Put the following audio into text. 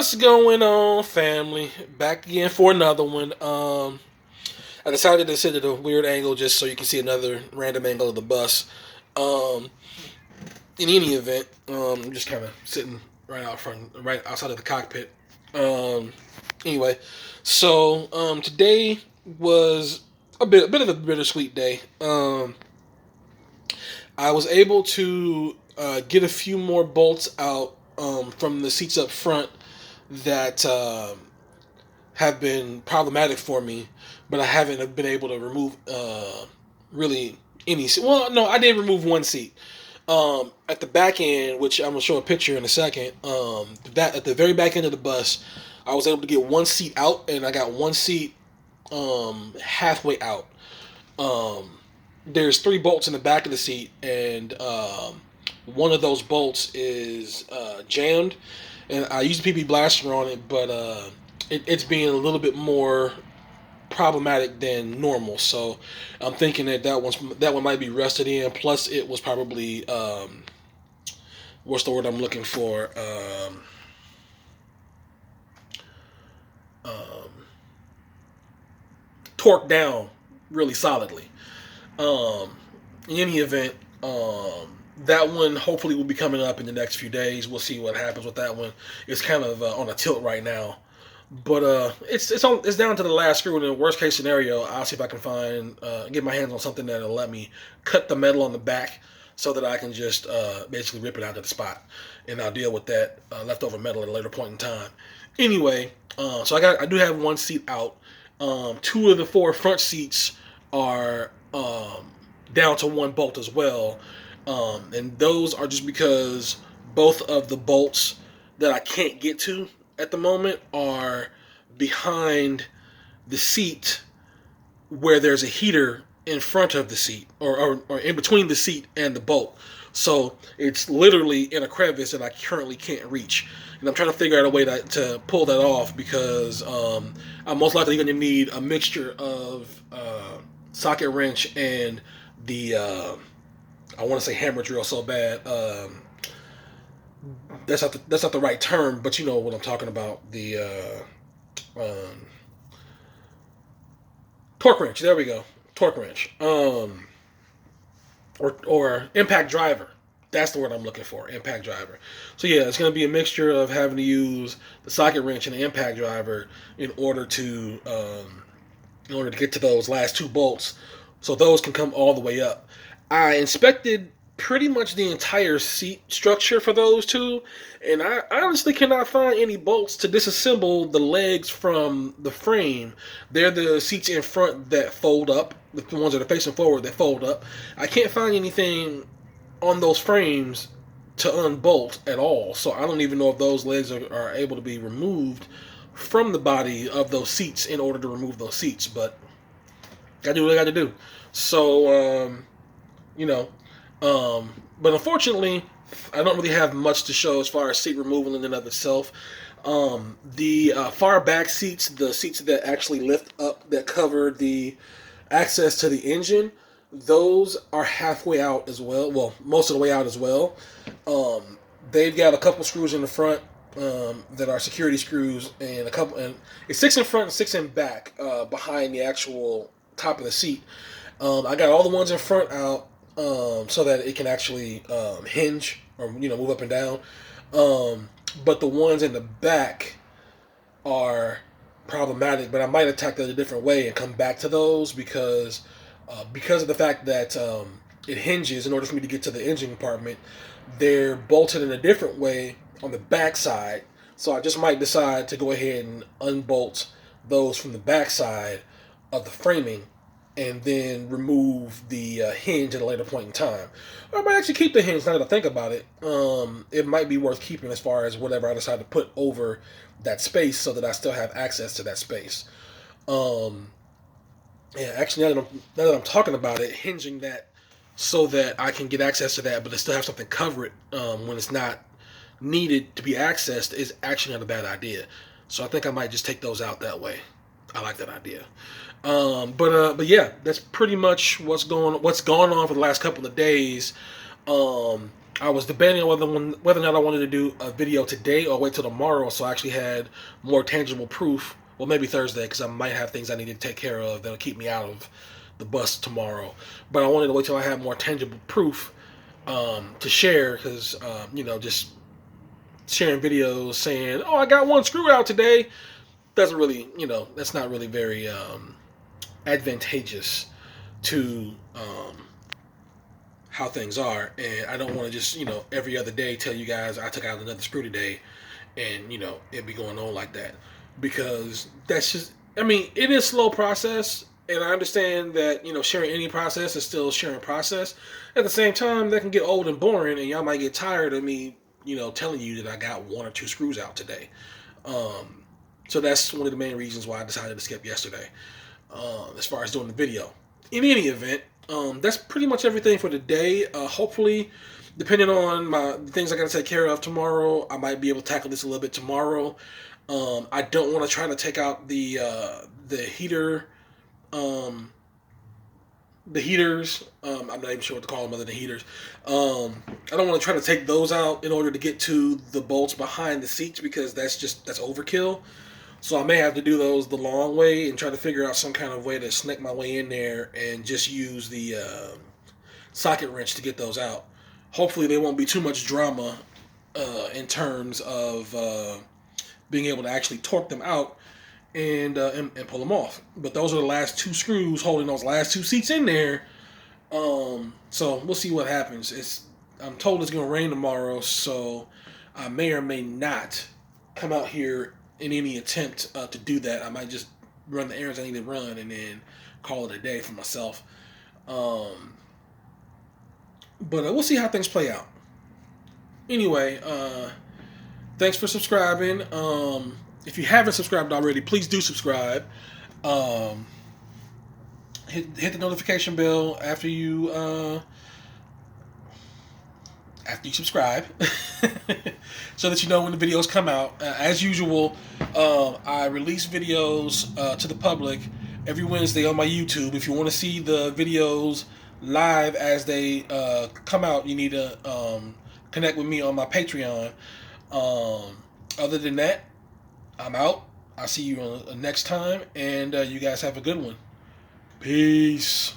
What's going on, family? Back again for another one. I decided to sit at a weird angle just so you can see another random angle of the bus. Um, in any event, I'm just kind of sitting right out front, right outside of the cockpit. Um, anyway, so today was a bit of a bittersweet day. I was able to get a few more bolts out from the seats up front that have been problematic for me, but I haven't been able to remove really any. Well, no, I did remove one seat at the back end, which I'm gonna show a picture in a second. That at the very back end of the bus, I was able to get one seat out, and I got one seat halfway out. Um, there's three bolts in the back of the seat, and one of those bolts is jammed, and I used the PB blaster on it, but it's being a little bit more problematic than normal. So I'm thinking that one might be rusted in. Plus, it was probably what's the word I'm looking for? Um, Torqued down really solidly. In any event, that one hopefully will be coming up in the next few days. We'll see what happens with that one. It's kind of on a tilt right now, but it's down to the last screw. In the worst case scenario, I'll see if I can find get my hands on something that'll let me cut the metal on the back so that I can just basically rip it out of the spot, and I'll deal with that leftover metal at a later point in time. Anyway, so I do have one seat out. Two of the four front seats are down to one bolt as well. And those are just because both of the bolts that I can't get to at the moment are behind the seat where there's a heater in front of the seat or in between the seat and the bolt. So it's literally in a crevice that I currently can't reach. And I'm trying to figure out a way to pull that off because I'm most likely going to need a mixture of socket wrench and the I want to say hammer drill so bad. That's not the right term, but you know what I'm talking about. The torque wrench. There we go. Torque wrench. Or impact driver. That's the word I'm looking for. Impact driver. So yeah, it's going to be a mixture of having to use the socket wrench and the impact driver in order to get to those last two bolts, so those can come all the way up. I inspected pretty much the entire seat structure for those two, and I honestly cannot find any bolts to disassemble the legs from the frame. They're the seats in front that fold up, the ones that are facing forward that fold up. I can't find anything on those frames to unbolt at all, so I don't even know if those legs are able to be removed from the body of those seats in order to remove those seats, but gotta do what I gotta do. So, you know, but unfortunately, I don't really have much to show as far as seat removal in and of itself. The far back seats, the seats that actually lift up, that cover the access to the engine, those are halfway out as well. Well, most of the way out as well. They've got a couple screws in the front that are security screws, and it's six in front and six in back behind the actual top of the seat. I got all the ones in front out so that it can actually hinge or move up and down. But the ones in the back are problematic. But I might attack that a different way and come back to those because of the fact that it hinges in order for me to get to the engine compartment. They're bolted in a different way on the back side. So I just might decide to go ahead and unbolt those from the back side of the framing and then remove the hinge at a later point in time. Or I might actually keep the hinge now that I think about it. It might be worth keeping as far as whatever I decide to put over that space so that I still have access to that space. Yeah, actually, now that I'm talking about it, hinging that so that I can get access to that, but I still have something cover it when it's not needed to be accessed is actually not a bad idea. So I think I might just take those out that way. I like that idea. But yeah, that's pretty much what's gone on for the last couple of days. I was debating on whether or not I wanted to do a video today or wait till tomorrow, so I actually had more tangible proof. Well, maybe Thursday, because I might have things I need to take care of that'll keep me out of the bus tomorrow. But I wanted to wait till I had more tangible proof to share, because just sharing videos saying, "Oh, I got one screw out today," doesn't really, that's not really very advantageous to how things are. And I don't want to just, every other day tell you guys I took out another screw today, and it be going on like that, because that's just, I mean, it is a slow process. And I understand that, sharing any process is still sharing process. At the same time, that can get old and boring, and y'all might get tired of me, telling you that I got one or two screws out today. So that's one of the main reasons why I decided to skip yesterday, as far as doing the video. In any event, that's pretty much everything for today. Hopefully, depending on the things I got to take care of tomorrow, I might be able to tackle this a little bit tomorrow. I don't want to try to take out the heater, the heaters. I'm not even sure what to call them other than heaters. I don't want to try to take those out in order to get to the bolts behind the seats, because that's overkill. So I may have to do those the long way and try to figure out some kind of way to snake my way in there and just use the socket wrench to get those out. Hopefully there won't be too much drama in terms of being able to actually torque them out and pull them off. But those are the last two screws holding those last two seats in there. So we'll see what happens. I'm told it's going to rain tomorrow, so I may or may not come out here in any attempt to do that. I might just run the errands I need to run and then call it a day for myself. But we'll see how things play out. Anyway, thanks for subscribing. If you haven't subscribed already, please do subscribe. Hit the notification bell after you subscribe, so that you know when the videos come out. As usual, I release videos to the public every Wednesday on my YouTube. If you want to see the videos live as they come out, you need to connect with me on my Patreon. Other than that, I'm out. I'll see you next time, and you guys have a good one. Peace.